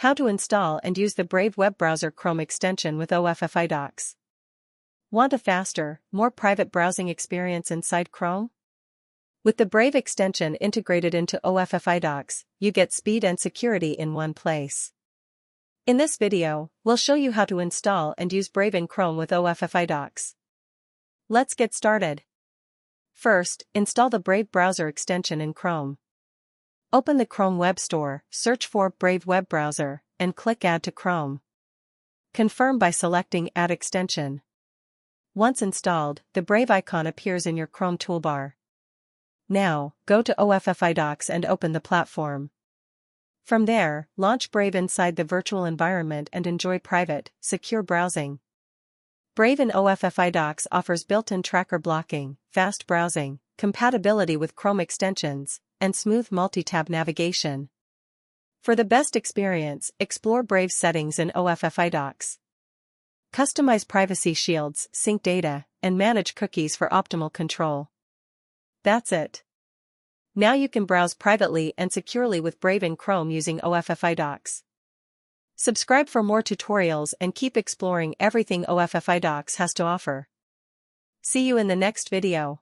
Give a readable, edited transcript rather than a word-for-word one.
How to install and use the Brave web browser Chrome extension with OffiDocs. Want a faster, more private browsing experience inside Chrome? With the Brave extension integrated into OffiDocs, you get speed and security in one place. In this video, we'll show you how to install and use Brave in Chrome with OffiDocs. Let's get started. First, install the Brave browser extension in Chrome. Open the Chrome Web Store, search for Brave Web Browser, and click Add to Chrome. Confirm by selecting Add Extension. Once installed, the Brave icon appears in your Chrome toolbar. Now, go to OffiDocs and open the platform. From there, launch Brave inside the virtual environment and enjoy private, secure browsing. Brave in OffiDocs offers built-in tracker blocking, fast browsing, compatibility with Chrome extensions, and smooth multi-tab navigation. For the best experience, explore Brave's settings in OffiDocs. Customize privacy shields, sync data, and manage cookies for optimal control. That's it. Now you can browse privately and securely with Brave in Chrome using OffiDocs. Subscribe for more tutorials and keep exploring everything OffiDocs has to offer. See you in the next video.